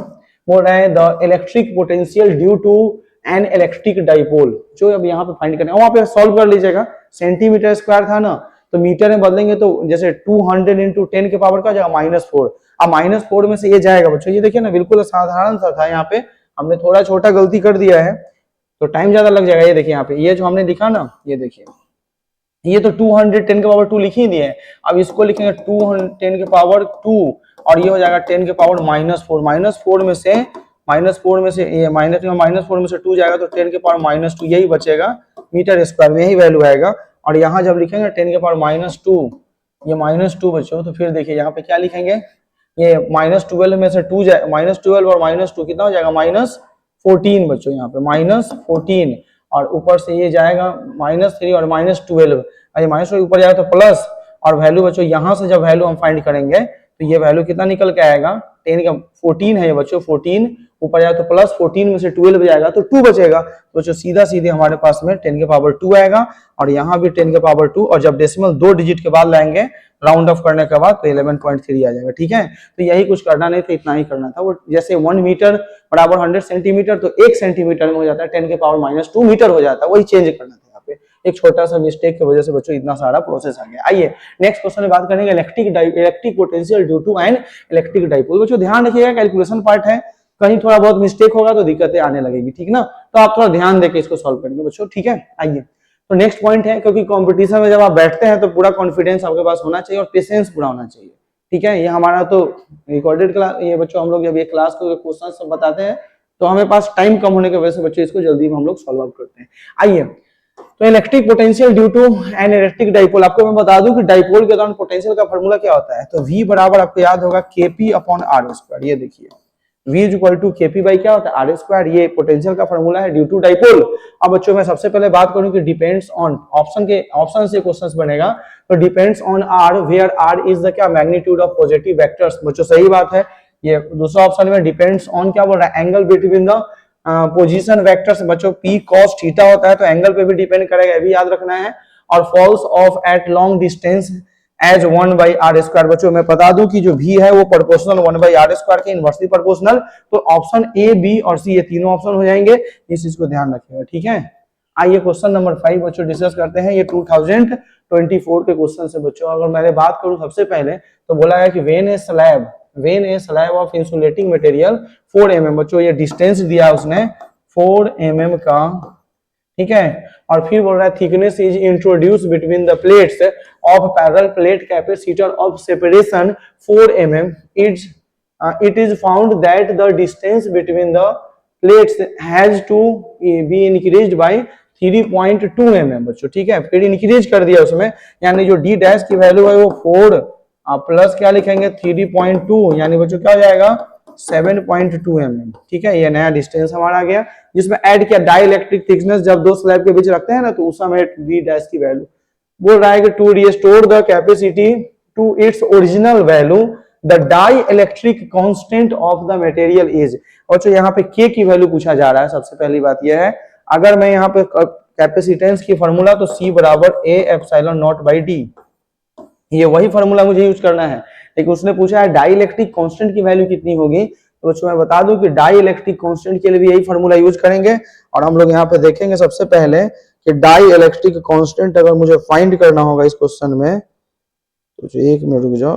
Speaker 1: बोल रहा है the electric potential due to an electric dipole, जो अब यहाँ पे फाइंड करना है वहां पे सॉल्व कर लीजिएगा। सेंटीमीटर स्क्वायर था ना, तो मीटर में बदलेंगे तो जैसे 200 इंटू 10 के पावर का जाएगा -4, अब -4 में से ये जाएगा बच्चों, ये देखिए ना बिल्कुल साधारण सा था, यहाँ पे हमने थोड़ा छोटा गलती कर दिया है तो टाइम ज्यादा लग जाएगा। ये देखिए यहाँ पे ये जो हमने लिखा ना, ये देखिए ये तो 200 10 के पावर 2 लिख ही दिए हैं, अब इसको लिखेंगे 210 के पावर 2 और ये हो जाएगा 10 के पावर -4, -4 में से ये -4 में से 2 जाएगा तो 10 के पावर -2 यही बचेगा मीटर स्क्वायर में, यही वैल्यू आएगा। और यहाँ जब लिखेंगे 10 के पावर -2, ये -2 बच्चों, तो फिर देखिए यहाँ पे क्या लिखेंगे, ये -12 में से 2 जाए, -12 और -2 कितना हो जाएगा -14 बच्चों, यहाँ पे -14 और ऊपर से ये जाएगा -3 और -12, अरे -12 ऊपर जाएगा तो प्लस, और वैल्यू बच्चों यहाँ से जब वैल्यू हम फाइंड करेंगे तो ये वैल्यू कितना निकल के आएगा, 10 का 14 है ये बच्चों, 14 ऊपर जाएगा तो प्लस, 14 में से 12 जाएगा तो 2 बचेगा, तो बच्चों सीधा सीधे हमारे पास में 10 के पावर 2 आएगा। और यहाँ भी 10 के पावर 2, और जब डेसिमल 2 डिजिट के बाद लाएंगे राउंड ऑफ करने के बाद तो 11.3 आ जाएगा, ठीक है। तो यही कुछ करना नहीं था, इतना ही करना था। वो जैसे 1 मीटर बराबर 100 सेंटीमीटर, तो 1 सेंटीमीटर में हो जाता है 10 के पावर -2 मीटर हो जाता है, वही चेंज करना था यहाँ पे, एक छोटा सा मिस्टेक की वजह से बच्चों इतना सारा प्रोसेस आ गया। आइए नेक्स्ट क्वेश्चन में बात करेंगे electric potential due to an electric dipole. बच्चों ध्यान रखिएगा, कैलकुलेशन पार्ट है, कहीं थोड़ा बहुत मिस्टेक होगा तो दिक्कतें आने लगेगी, ठीक ना, तो आप थोड़ा ध्यान देके इसको सॉल्व करेंगे बच्चों, ठीक है। आइए तो नेक्स्ट पॉइंट है, क्योंकि कंपटीशन में जब आप बैठते हैं तो पूरा कॉन्फिडेंस आपके पास होना चाहिए और पेशेंस पूरा होना चाहिए, ठीक है। ये हमारा तो रिकॉर्डेड क्लास, ये बच्चों हम लोग जब ये क्लास को क्वेश्चन सब बताते हैं तो हमें पास टाइम कम होने की वजह से बच्चों इसको जल्दी में हम लोग सॉल्व आउट करते हैं। आइए, तो electric potential due to an electric dipole, आपको मैं बता दूं कि डाइपोल के दौरान पोटेंशियल का फॉर्मूला क्या होता है। तो V बराबर आपको याद होगा Kp अपॉन आर स्क्वायर। ये देखिए V is equal to Kp by क्या होता है, आर स्क्वायर। ये पोटेंशियल का फॉर्मूला है ड्यू टू डाइपोल। अब बच्चों मैं सबसे पहले बात करूं कि डिपेंड्स ऑन, ऑप्शन से क्वेश्चन बनेगा, तो depends on r where r is the क्या, मैग्नीट्यूड ऑफ पॉजिटिव वेक्टर्स। बच्चों सही बात है। ये दूसरा ऑप्शन में डिपेंड्स ऑन क्या बोल रहा है, angle between the position vectors. बच्चों P cos थीटा होता है तो एंगल पे भी डिपेंड करेगा, ये भी याद रखना है। और falls off at long distance as 1 by r square. बच्चों मैं बता दूं कि जो V है वो प्रोपोर्शनल 1 बाई आर स्क्वायर के इनवर्सली प्रोपोर्शनल। तो ऑप्शन A, B और C ये तीनों ऑप्शन हो जाएंगे, इस चीज को ध्यान रखिएगा, ठीक है। आइए क्वेश्चन नंबर 5 बच्चों डिस्कस करते हैं। ये 2024 के क्वेश्चन से बच्चों। अगर मैं बात करूं सबसे पहले तो बोला है कि when a slab of insulating material 4 mm। बच्चों ये डिस्टेंस दिया उसने 4 mm का, ठीक है। और फिर बोल रहा है thickness is introduce between the plates of parallel plate capacitor of separation 4 mm। It is found that the distance between the plates has to be increased by 3.2 mm। बच्चों ठीक है, फिर इंक्रीज कर दिया उसमें, यानी जो डी डैश की वैल्यू है वो 4 प्लस क्या लिखेंगे 3.2, यानी बच्चों क्या हो जाएगा 7.2 mm। ठीक है, ये नया डिस्टेंस हमारा आ गया, जिसमें ऐड किया डाई इलेक्ट्रिक थिकनेस। जब दो स्लैब के बीच रखते हैं ना तो उस समय डी डैश की वैल्यू बोल रहा है कि to restore the capacity to its original value the dielectric constant of the material is. बच्चों यहाँ पे के की वैल्यू पूछा जा रहा है। सबसे पहली बात यह है, अगर मैं यहाँ पे कैपेसिटेंस की फॉर्मूला तो C बराबर A epsilon not by D, ये वही फॉर्मूला मुझे यूज करना है। लेकिन उसने पूछा है डाई इलेक्ट्रिक कांस्टेंट की वैल्यू कितनी होगी, तो बच्चों मैं बता दूं कि डाई इलेक्ट्रिक कांस्टेंट के लिए भी यही फॉर्मूला यूज करेंगे। और हम लोग यहाँ पे देखेंगे सबसे पहले कि डाई इलेक्ट्रिक कांस्टेंट अगर मुझे फाइंड करना होगा इस क्वेश्चन में, तो एक मिनट रुक जाओ।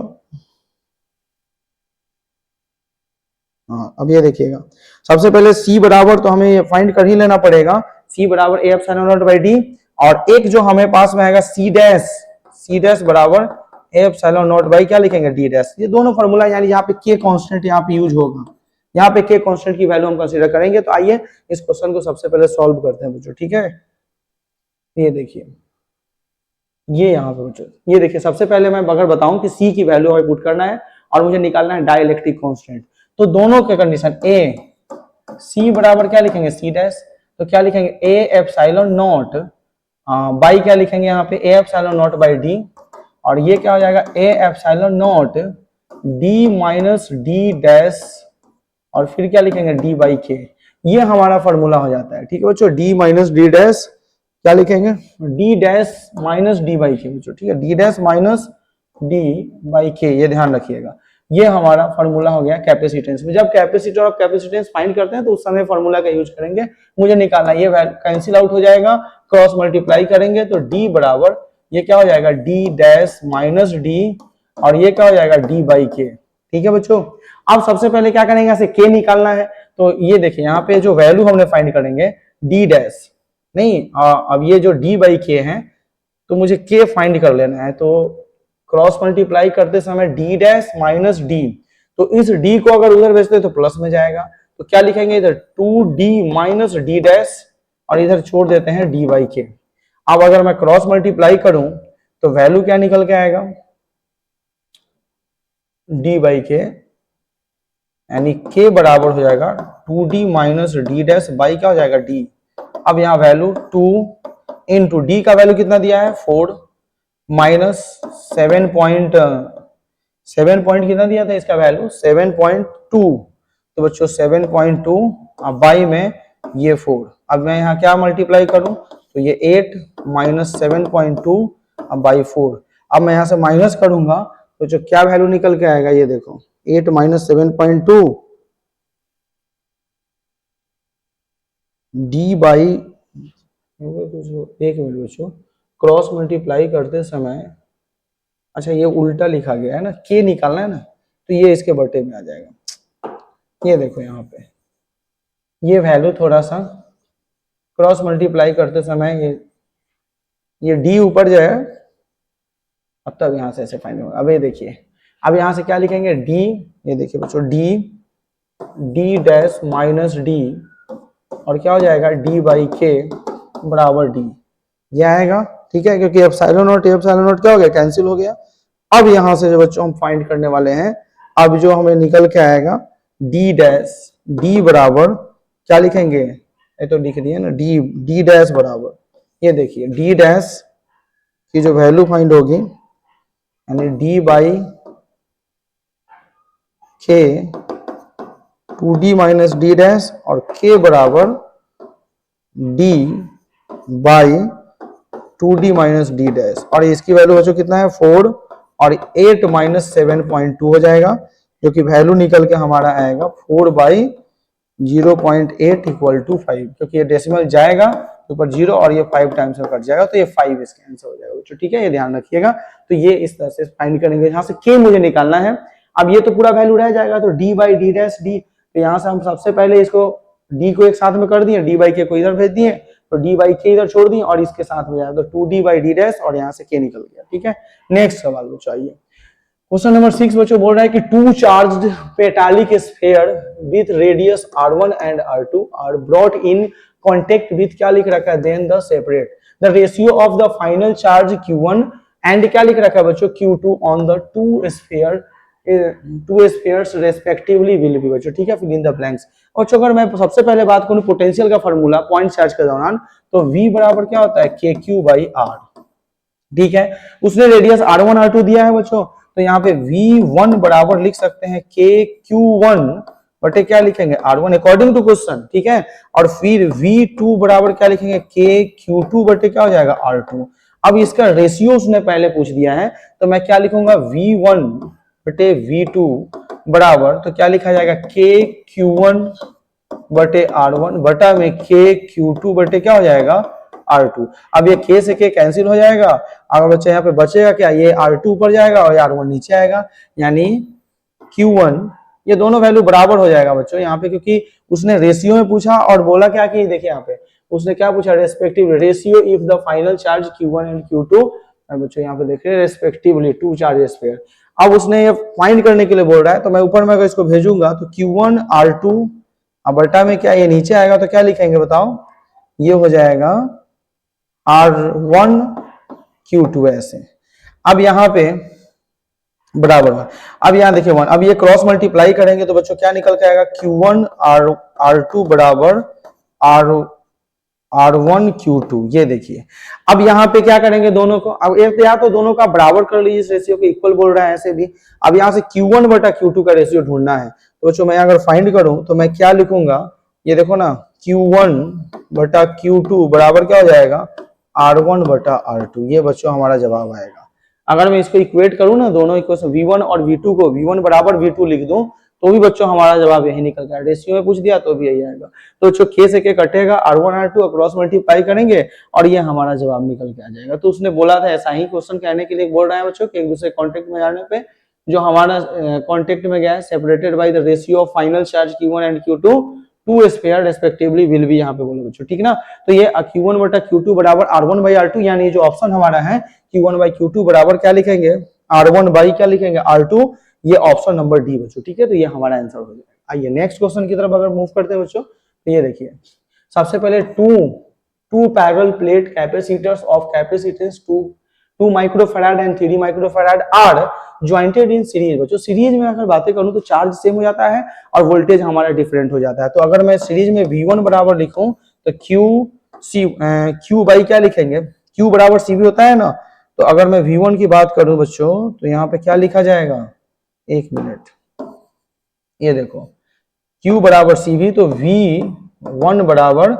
Speaker 1: हाँ, अब ये देखिएगा, सबसे पहले C बराबर तो हमें फाइंड कर ही लेना पड़ेगा, C बराबर A epsilon not by D. और एक जो हमें पास में आएगा C डैश बराबर A एप्सिलॉन नॉट बाई क्या लिखेंगे D डैश। ये दोनों फार्मूला, यानी यहाँ पे K कांस्टेंट यहाँ पे यूज होगा, यहाँ पे K कांस्टेंट की वैल्यू हम कंसीडर करेंगे। तो आइए इस क्वेश्चन को सबसे पहले सॉल्व करते हैं बच्चों, ठीक है। ये देखिए, ये यहाँ पे बच्चों ये देखिए, सबसे पहले मैं अगर बताऊं कि C की वैल्यू हमें पुट करना है और मुझे निकालना है डाई इलेक्ट्रिक कांस्टेंट, तो दोनों के कंडीशन A C बराबर क्या लिखेंगे C डैश, तो क्या लिखेंगे A एप्सिलॉन नॉट बाई क्या लिखेंगे यहाँ पे A epsilon not by D, और ये क्या हो जाएगा A epsilon not D minus D dash, और फिर क्या लिखेंगे D बाई K। ये हमारा फॉर्मूला हो जाता है, ठीक है बच्चों। D माइनस D डैश क्या लिखेंगे D dash minus D by K बच्चों, ठीक है, D dash minus D by K, ये ध्यान रखिएगा। ये हमारा फॉर्मूला हो गया कैपेसिटेंस में। जब कैपेसिटर और कैपेसिटेंस फाइंड करते हैं तो उस समय फॉर्मूला का यूज करेंगे। मुझे निकालना, ये कैंसिल आउट हो जाएगा, क्रॉस मल्टीप्लाई करेंगे तो D बराबर ये क्या हो जाएगा D डैश माइनस D, और ये क्या हो जाएगा D बाई K, ठीक है बच्चों। अब सबसे पहले क्या करेंगे, यहाँ से K निकालना है, तो ये देखिए यहाँ पे जो वैल्यू हमने फाइंड करेंगे D डैश नहीं, अब ये जो D बाई K है तो मुझे K फाइंड कर लेना है। तो क्रॉस मल्टीप्लाई करते समय D डैश माइनस D, तो इस D को अगर उधर भेजते तो प्लस में जाएगा, तो क्या लिखेंगे इधर 2D माइनस D डैश, और इधर छोड़ देते हैं D बाई K। अब अगर मैं क्रॉस मल्टीप्लाई करूं तो वैल्यू क्या निकल के आएगा D बाई K, यानी K बराबर हो जाएगा 2D minus D dash by क्या हो जाएगा D। अब यहाँ वैल्यू 2 इंटू D का वैल्यू कितना दिया है 4 माइनस 7 पॉइंट कितना दिया था इसका वैल्यू 7.2, तो बच्चों 7.2 बाई में ये 4। अब मैं यहाँ क्या मल्टीप्लाई करूं तो ये 8 माइनस 7.2 बाई 4। अब मैं यहाँ से माइनस करूंगा तो जो क्या वैल्यू निकल के आएगा ये देखो 8 माइनस 7.2 D बाई, एक मिनट बच्चों, क्रॉस मल्टीप्लाई करते समय, अच्छा ये उल्टा लिखा गया है ना, K निकालना है ना, तो ये इसके बटे में आ जाएगा। ये देखो यहाँ पे ये वैल्यू थोड़ा सा क्रॉस मल्टीप्लाई करते समय ये D ऊपर जाए, अब तब यहाँ से ऐसे फाइंड होगा। अब ये देखिए, अब यहाँ से क्या लिखेंगे D, ये देखिए बच्चों D D dash minus D और क्या हो जाएगा डी बाई के बराबर डी, यह आएगा। ठीक है, क्योंकि एप्सिलॉन नॉट क्या हो गया, कैंसिल हो गया। अब यहां से जो बच्चों हम फाइंड करने वाले हैं, अब जो हमें निकल के आएगा डी डैश, डी बराबर क्या लिखेंगे, ये तो लिख दिए ना, डी डैश बराबर, ये देखिए डी डैश की जो वैल्यू फाइंड होगी यानी डी बाई के 2d माइनस डी डैश और k बराबर d by 2d minus D dash, और इसकी वैल्यू बच्चों कितना है 4 और 8 माइनस 7.2 हो जाएगा, जो कि वैल्यू निकल के हमारा आएगा 4 बाई 0.8 इक्वल टू 5, क्योंकि ये डेसिमल जाएगा ऊपर 0 और ये 5 टाइम्स में कट जाएगा तो ये 5 इसका आंसर हो जाएगा बच्चों। ठीक है, ये ध्यान रखिएगा। तो ये इस तरह से फाइंड करेंगे, यहाँ से k मुझे निकालना है। अब ये तो पूरा वैल्यू रह जाएगा, तो d by D dash D, तो यहाँ से हम सबसे पहले इसको d को एक साथ में कर दिए, d बाई के को इधर भेज दिए, तो d बाई के इधर छोड़ दिए और इसके साथ में जाएगा तो 2d बाई डी डैश और यहाँ से k निकल गया। ठीक है, नेक्स्ट सवाल बच्चों आइए, क्वेश्चन नंबर 6 बच्चों बोल रहा है कि two charged metallic sphere with radius r1 and r2 are brought in contact with, क्या लिख रखा है, then the separate the ratio of the final charge q1 and क्या लिख रखा है बच्चों q2 on the two spheres respectively will be बच्चों। ठीक है, फिल इन द ब्लैंक्स। बच्चों अगर मैं सबसे पहले बात करूं पोटेंशियल का फार्मूला पॉइंट चार्ज के दौरान, तो v बराबर क्या होता है kq बाई r। ठीक है, उसने रेडियस r1 r2 दिया है बच्चों, तो यहाँ पे v1 बराबर लिख सकते हैं kq1 बटे क्या लिखेंगे r1 अकॉर्डिंग टू क्वेश्चन। ठीक है, और फिर v2 बराबर क्या लिखेंगे kq2 बटे क्या हो जाएगा r2। अब इसका रेशियो उसने पहले पूछ दिया है, तो मैं क्या लिखूंगा v1 बटे v2 बराबर, तो क्या लिखा जाएगा kq1 बटे r1 बटा में kq2 बटे क्या हो जाएगा r2। अब ये k से k कैंसिल हो जाएगा, अगर बच्चे यहाँ पे बचेगा क्या, ये r2 ऊपर जाएगा और r1 नीचे आएगा, यानी q1 ये दोनों वैल्यू बराबर हो जाएगा बच्चों यहाँ पे, क्योंकि उसने रेशियो में पूछा और बोला क्या कि देखिए यहाँ पे उसने क्या पूछा, respective ratio if the final charge q1 and q2, बच्चों यहाँ पे देख रहे हैं रेस्पेक्टिवली टू चार्जेस पेयर। अब उसने ये फाइंड करने के लिए बोल रहा है, तो मैं ऊपर में अगर इसको भेजूंगा तो q1 r2 अब बटा में क्या ये नीचे आएगा, तो क्या लिखेंगे बताओ, ये हो जाएगा r1 q2 ऐसे। अब यहाँ पे बराबर है, अब यहाँ देखिए 1, अब ये क्रॉस मल्टीप्लाई करेंगे तो बच्चों क्या निकल के आएगा q1 r2 बराबर r1 q2। ये देखिए अब यहाँ पे क्या करेंगे दोनों को, अब एक या तो दोनों का बराबर कर लीजिए, इस रेशियो को इक्वल बोल रहा है ऐसे भी। अब यहाँ से q1 बटा q2 का रेशियो ढूंढना है, तो बच्चों मैं अगर फाइंड करूं तो मैं क्या लिखूंगा, ये देखो ना q1 बटा q2 बराबर क्या हो जाएगा r1 बटा r2, ये बच्चों हमारा जवाब आएगा। अगर मैं इसको इक्वेट करूं ना दोनों इक्वेशन v1 और v2 को v1 बराबर v2 लिख दूं तो भी बच्चों हमारा जवाब यही निकल गया, रेशियो में पूछ दिया तो भी यही आएगा। तो बच्चों k से k कटेगा, r1 r2 क्रॉस मल्टीप्लाई करेंगे और ये हमारा जवाब निकल के आ जाएगा। तो उसने बोला था ऐसा ही क्वेश्चन कहने के लिए बोल रहा है बच्चों कि एक दूसरे कॉन्टेक्ट में जाने पे जो हमारा कॉन्टेक्ट में गया है separated by the ratio of final charge q1 and q2 two sphere respectively will be, यहाँ पे बोले बच्चों। ठीक ना, तो ये q1 बटा q2 बराबर r1 बाई r2, यानी जो ऑप्शन हमारा है q1 बाई q2 बराबर क्या लिखेंगे r1 बाई क्या लिखेंगे r2, ये ऑप्शन नंबर डी बच्चों। ठीक है, तो ये हमारा आंसर हो जाएगा। आइए नेक्स्ट क्वेश्चन की तरफ अगर मूव करते हैं बच्चों, तो ये देखिए सबसे पहले two parallel plate capacitors of capacitance 2 microfarad and 3 microfarad are jointed in series. बच्चों सीरीज में अगर बातें करूं तो चार्ज सेम हो जाता है और वोल्टेज हमारा डिफरेंट हो जाता है। तो अगर मैं सीरीज में v1 बराबर लिखूं तो q बाई क्या लिखेंगे, q बराबर cv होता है ना, तो अगर मैं v1 की बात करूं बच्चों तो यहाँ पे क्या लिखा जाएगा, एक मिनट, ये देखो q बराबर cv, तो v1 बराबर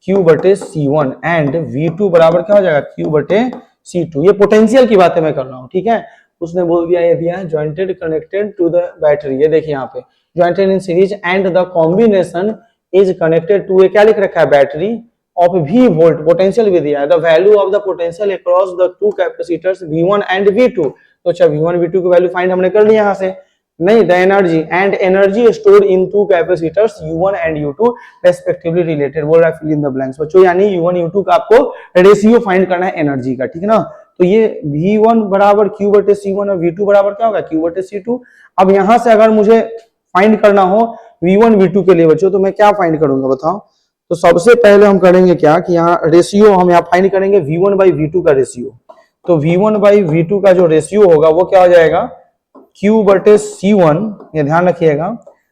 Speaker 1: q बटे c1 एंड v2 बराबर क्या हो जाएगा q बटे c2। ये पोटेंशियल की बातें मैं कर रहा हूँ। ठीक है, उसने बोल दिया, ये दिया है jointed connected to the battery, ये देखिए यहाँ पे jointed in series and the combination is connected to, क्या लिख रखा है battery of v volt, potential भी दिया है, the value of the potential across the two capacitors v1 and v2। तो अच्छा v1 v2 की वैल्यू फाइंड हमने कर ली यहाँ से, नहीं the energy and energy stored in two capacitors u1 and u2 respectively related, बोल रहा है फिल इन द ब्लैंक्स। बच्चों यानी u1 u2 का आपको रेशियो फाइंड करना है एनर्जी का। ठीक है ना, तो ये v1 बराबर q बटे c1 और v2 बराबर क्या होगा q बटे c2। अब यहां से अगर मुझे फाइंड करना हो V1 V2 के लिए बच्चों, तो मैं क्या फाइंड करूंगा बताओ। तो सबसे पहले हम करेंगे क्या कि यहाँ रेशियो हम यहाँ फाइंड करेंगे V1 बाई V2 का रेशियो। तो V1 बाई V2 का जो रेशियो होगा वो क्या हो जाएगा Q बटे C1, ये ध्यान रखिएगा,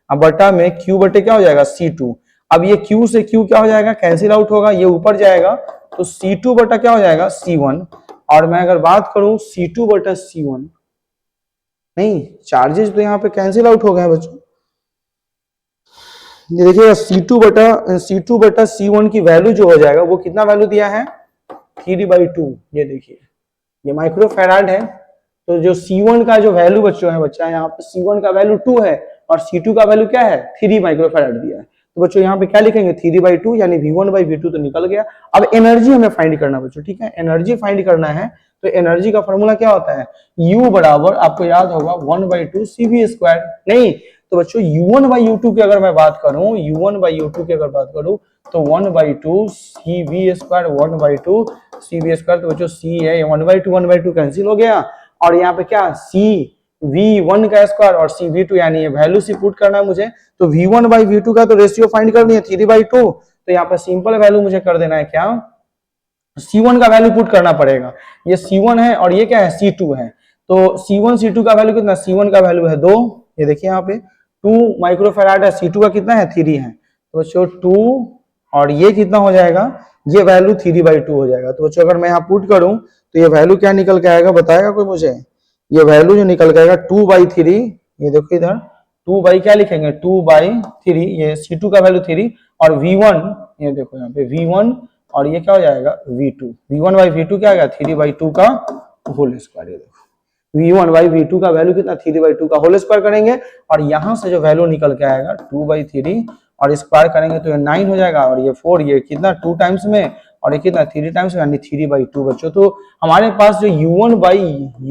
Speaker 1: अब बटा में Q बटे क्या हो जाएगा C2। अब ये Q से Q क्या हो जाएगा, कैंसिल आउट होगा, ये ऊपर जाएगा तो C2 बटा क्या हो जाएगा C1। और मैं अगर बात करूं C2 बटा C1, नहीं चार्जेस तो यहाँ पे कैंसिल आउट हो गए बच्चों। ये देखिएगा C2 बटा C1 की वैल्यू जो हो जाएगा वो कितना वैल्यू दिया है 3/2। ये देखिए ये माइक्रो फैराड है, तो जो C1 का जो वैल्यू बच्चों है बच्चा यहाँ पे C1 का वैल्यू 2 है और C2 का वैल्यू क्या है 3 माइक्रो फैराड दिया है। तो बच्चों यहाँ पे क्या लिखेंगे 3/2 यानी V1 बाई V2 तो निकल गया। अब एनर्जी हमें फाइंड करना बच्चों, ठीक है, एनर्जी फाइंड करना है तो एनर्जी का फॉर्मूला क्या होता है U बराबर आपको याद होगा 1/2 CV²। नहीं तो बच्चों U1 बाई U2 की अगर मैं बात करूं, U1 बाई U2 की अगर बात करूं तो 1/2 CV², 1/2 CV²। तो बच्चों C है 1/2 कैंसिल हो गया और यहाँ पे क्या CV1 का स्क्वायर और CV2 यानी ये वैल्यू से पुट करना है मुझे। तो V1 बाई V2 का तो रेशियो फाइंड करनी है 3/2, तो यहाँ पे सिंपल वैल्यू मुझे कर देना है क्या C1 का वैल्यू पुट करना पड़ेगा। ये C1 है और ये क्या है C2 है, तो C1 C2 का वैल्यू कितना, C1 का वैल्यू है 2, ये देखिए यहाँ पे 2 माइक्रोफैराड है, C2 का कितना है 3 है, तो बच्चों 2 और ये कितना हो जाएगा, ये वैल्यू 3/2 हो जाएगा। तो बच्चों अगर मैं यहाँ पुट करूं तो ये वैल्यू क्या निकल के आएगा बताएगा कोई मुझे, ये वैल्यू जो निकल के आएगा 2/3, ये देखो इधर 2 बाई क्या लिखेंगे 2/3, ये C2 का वैल्यू 3 और V1 ये देखो यहाँ पे V1 और ये क्या हो जाएगा V2, V1 बाई V2 क्या आएगा 3/2 का होल स्क्वायर। ये देखो V1 बाई V2 का वैल्यू कितना 3/2 का होल स्क्वायर करेंगे और यहाँ से जो वैल्यू निकल के आएगा 2/3 और स्क्वायर करेंगे तो ये 9 हो जाएगा और ये 4, ये कितना 2 टाइम्स में और ये कितना 3 टाइम्स में यानी 3/2 बच्चों। तो हमारे पास जो U1 बाई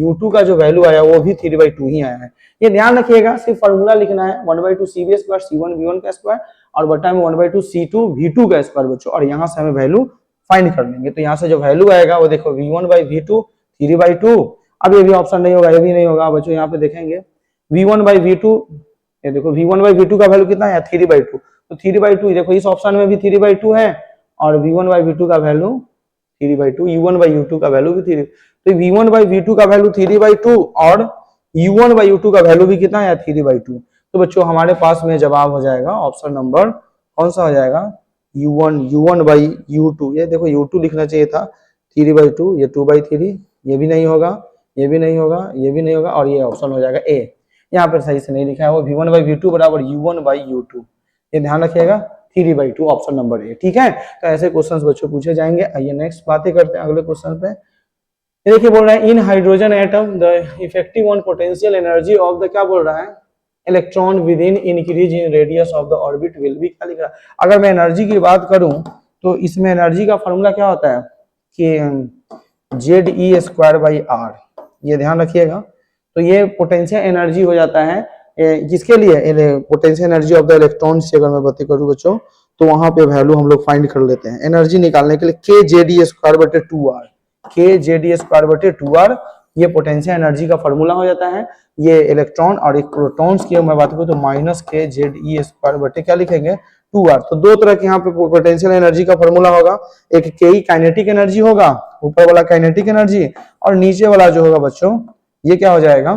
Speaker 1: U2 का जो वैल्यू आया वो भी 3/2 ही आया है। ये ध्यान रखिएगा, सिर्फ फॉर्मूला लिखना है 1/2 CV² C1 V1 का स्क्वायर और बटा में 1/2 C2 V2 का स्क्वायर बच्चों, और यहाँ से हमें वैल्यू फाइंड कर लेंगे। तो यहाँ से जो वैल्यू आएगा वो देखो V1 बाई V2 3/2। अब ये भी ऑप्शन नहीं होगा, ये भी नहीं होगा बच्चों, यहाँ पे देखेंगे V1 बाई V2, ये देखो V1 बाई V2 का वैल्यू कितना है 3/2, तो 3/2 देखो इस ऑप्शन में भी 3/2 है और V1 बाई V2 का वैल्यू 3/2, U1 बाई U2 का वैल्यू भी 3, तो V1 बाई V2 का वैल्यू 3/2 और U1 बाई U2 का वैल्यू भी कितना है 3/2। तो बच्चों हमारे पास में जवाब हो जाएगा ऑप्शन नंबर कौन सा हो जाएगा U1 बाई U2। ये देखो U2 लिखना चाहिए था 3/2, ये 2/3, ये भी नहीं होगा, ये भी नहीं होगा, ये भी नहीं होगा और ये ऑप्शन हो जाएगा A। यहाँ पर सही से नहीं लिखा है वो V1 बाई V2 बराबर U1 बाई U2, ये ध्यान रखिएगा 3/2 ऑप्शन नंबर ए, ठीक है। तो ऐसे क्वेश्चंस बच्चों पूछे जाएंगे। आइए नेक्स्ट बातें करते हैं अगले क्वेश्चन पे। ये देखिए बोल रहा है in hydrogen atom the effective on potential energy of the, क्या बोल रहा है, electron with in increase in radius of the orbit will be, क्या लिख रहा है। अगर मैं एनर्जी की बात करूं तो इसमें एनर्जी का फॉर्मूला क्या होता है कि ZE²/R, ये ध्यान रखिएगा। तो ये पोटेंशियल एनर्जी हो जाता है किसके लिए, potential energy of the electron से अगर मैं बात करूं बच्चों तो वहां पे वैल्यू हम लोग फाइंड कर लेते हैं एनर्जी निकालने के लिए KZD²/2R, KZD²/2R, ये पोटेंशियल एनर्जी का फॉर्मूला हो जाता है। ये इलेक्ट्रॉन और एक प्रोटॉन्स की मैं बात करूं तो -KZE² क्या लिखेंगे 2R। तो दो तरह के यहाँ पे पोटेंशियल एनर्जी का फॉर्मूला होगा, एक के काइनेटिक एनर्जी होगा, ऊपर वाला काइनेटिक एनर्जी, और नीचे वाला जो होगा बच्चों ये क्या हो जाएगा,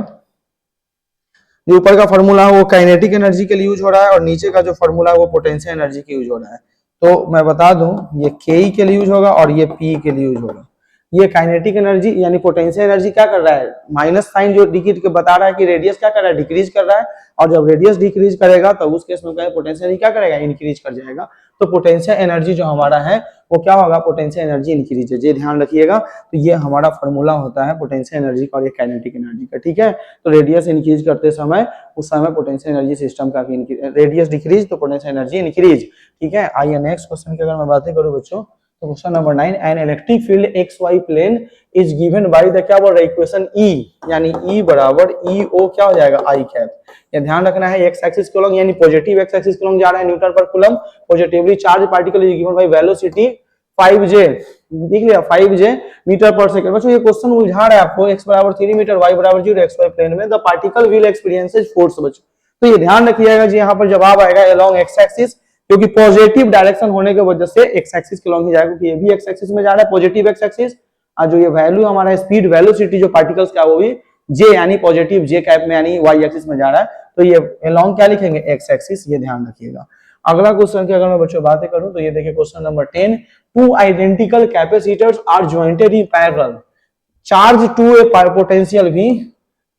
Speaker 1: जो ऊपर का फॉर्मूला है वो काइनेटिक एनर्जी के लिए यूज हो रहा है और नीचे का जो फॉर्मूला है वो पोटेंशियल एनर्जी के यूज हो रहा है। तो मैं बता दूं ये के के लिए यूज होगा और ये पी के लिए यूज होगा। ये काइनेटिक एनर्जी यानी पोटेंशियल एनर्जी क्या कर रहा है, माइनस साइन जो डिक्रीज बता रहा है कि रेडियस क्या कर रहा है डिक्रीज कर रहा है, और जब रेडियस डिक्रीज करेगा तो उस केस में क्या पोटेंशियल क्या करेगा इंक्रीज कर जाएगा। तो पोटेंशियल एनर्जी जो हमारा है वो क्या होगा, पोटेंशियल एनर्जी इंक्रीज है, ये ध्यान रखिएगा। तो ये हमारा फॉर्मूला होता है पोटेंशियल एनर्जी का और ये काइनेटिक एनर्जी का, ठीक है। तो रेडियस इंक्रीज करते समय उस समय पोटेंशियल एनर्जी सिस्टम का भी रेडियस डिक्रीज तो पोटेंशियल एनर्जी इंक्रीज, ठीक है। आइए नेक्स्ट क्वेश्चन की अगर मैं बातें करूं बच्चों तो question number 9, an electric field XY plane is given by the, क्या बोल रहा है, इक्वेशन E, यानी E बराबर EO क्या हो जाएगा I कैप। ये ध्यान रखना है x एक्सिस के लॉन्ग यानी पॉजिटिव x एक्सिस के लॉन्ग जा रहा है न्यूटन पर coulomb, positively charge particle is given by velocity 5J, देख लिया 5J मीटर पर सेकंड। बच्चों ये क्वेश्चन उलझा रहा है आपको, x बराबर 3 मीटर y बराबर 0 XY प्लेन में the particle will experiences force. बच्चों तो ये ध्यान रखिएगा जी, यहाँ पर जवाब आएगा अलोंग एक्स एक्सिस, क्योंकि पॉजिटिव डायरेक्शन होने की वजह से एक्स एक्सिस के लॉन्ग ही जाएगा, क्योंकि ये भी एक्स एक्सिस में जा रहा है, पॉजिटिव एक्स एक्सिस। और जो ये वैल्यू हमारा स्पीड वेलोसिटी जो पार्टिकल्स का वो भी जे यानी पॉजिटिव जे कैप में यानी वाई एक्सिस में जा रहा है, तो ये अलोंग क्या लिखेंगे, एक्स एक्सिस, ये ध्यान रखिएगा। अगला क्वेश्चन की अगर मैं बच्चों बातें करूं तो ये देखिए question number 10, two identical capacitors are jointed in parallel, charge to a potential V,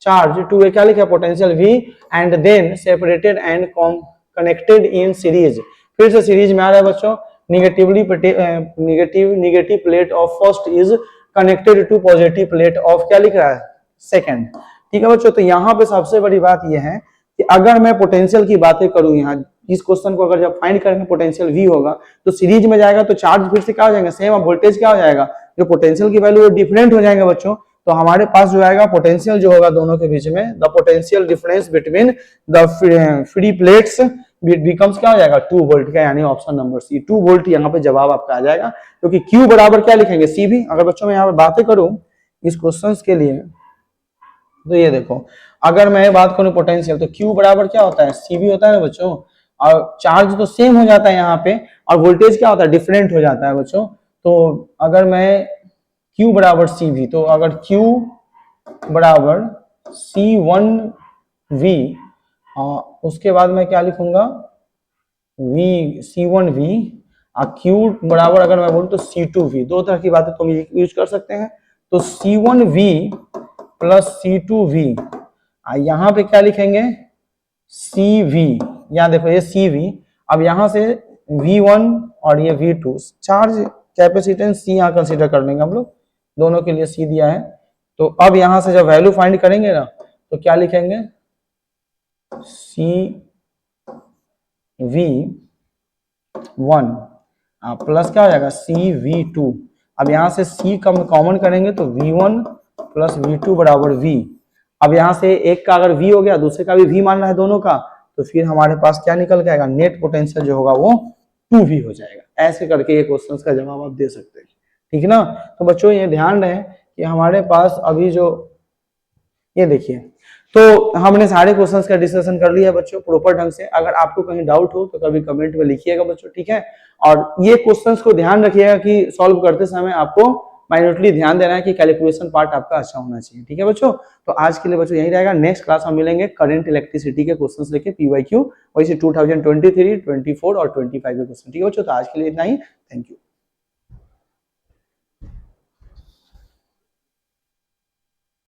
Speaker 1: charge to a क्या लिखा है, potential V, and then separated and connected in series. फिर से सीरीज में आ रहा है बच्चों, negative plate of first is connected to positive plate of क्या लिख रहा है, सेकंड। ठीक है बच्चों, तो यहाँ पे सबसे बड़ी बात यह है कि अगर मैं पोटेंशियल की बातें करूं, यहाँ इस क्वेश्चन को अगर जब फाइंड करेंगे पोटेंशियल V होगा तो सीरीज में जाएगा तो चार्ज फिर से क्या हो जाएगा, सेम, और वोल्टेज क्या हो जाएगा, जो पोटेंशियल की वैल्यू वो डिफरेंट हो जाएंगे बच्चों। तो हमारे पास जो आएगा पोटेंशियल जो होगा दोनों के बीच में, the potential difference between the free plates becomes क्या हो जाएगा, 2 वोल्ट का, यानी ऑप्शन नंबर सी 2 वोल्ट यहाँ पे जवाब आपका आ जाएगा, क्योंकि Q बराबर क्या लिखेंगे, CV। अगर बच्चों मैं यहाँ पे बातें करूं इस क्वेश्चन के लिए, तो ये देखो अगर मैं बात करूं पोटेंशियल, तो Q बराबर क्या होता है, CV होता है ना बच्चों, और चार्ज तो सेम हो जाता है यहाँ पे, और वोल्टेज क्या होता है, डिफरेंट हो जाता है बच्चों। तो अगर मैं Q बराबर CV, तो अगर Q बराबर C1V, उसके बाद मैं क्या लिखूंगा, C1V, और Q बराबर अगर मैं बोलूं तो C2V, दो तरह की बातें तुम यूज कर सकते हैं। तो C1V प्लस C2V, यहाँ पे क्या लिखेंगे, CV, यहाँ देखो ये CV, अब यहाँ से V1 और ये V2, चार्ज कैपेसिटेंस C यहाँ कंसीडर कर लेंगे हम लोग, दोनों के लिए C दिया है। तो अब यहाँ से जब वैल्यू फाइंड करेंगे ना, तो क्या लिखेंगे, CV1 प्लस क्या हो जाएगा, CV2। अब यहाँ से C कॉमन करेंगे तो V1 प्लस V2 बराबर V। अब यहाँ से एक का अगर V हो गया, दूसरे का भी V मानना है दोनों का, तो फिर हमारे पास क्या निकल के आएगा, नेट पोटेंशियल जो होगा वो 2V हो जाएगा। ऐसे करके ये क्वेश्चन का जवाब आप दे सकते हैं, ठीक है ना। तो बच्चों ये ध्यान रहे कि हमारे पास अभी जो ये देखिए, तो हमने सारे क्वेश्चंस का डिस्कशन कर लिया बच्चों प्रॉपर ढंग से। अगर आपको कहीं डाउट हो तो कभी कमेंट में लिखिएगा बच्चों, ठीक है। और ये क्वेश्चंस को ध्यान रखिएगा कि सॉल्व करते समय आपको माइन्यूटली ध्यान देना है कि कैलकुलेशन पार्ट आपका अच्छा होना चाहिए, ठीक है बच्चों। तो आज के लिए बच्चों यही रहेगा, नेक्स्ट क्लास हम मिलेंगे करंट इलेक्ट्रिसिटी के क्वेश्चंस लेके PYQ, वैसे 2023, 24 और 25 के क्वेश्चन, ठीक है बच्चों। तो आज के लिए इतना ही, थैंक यू।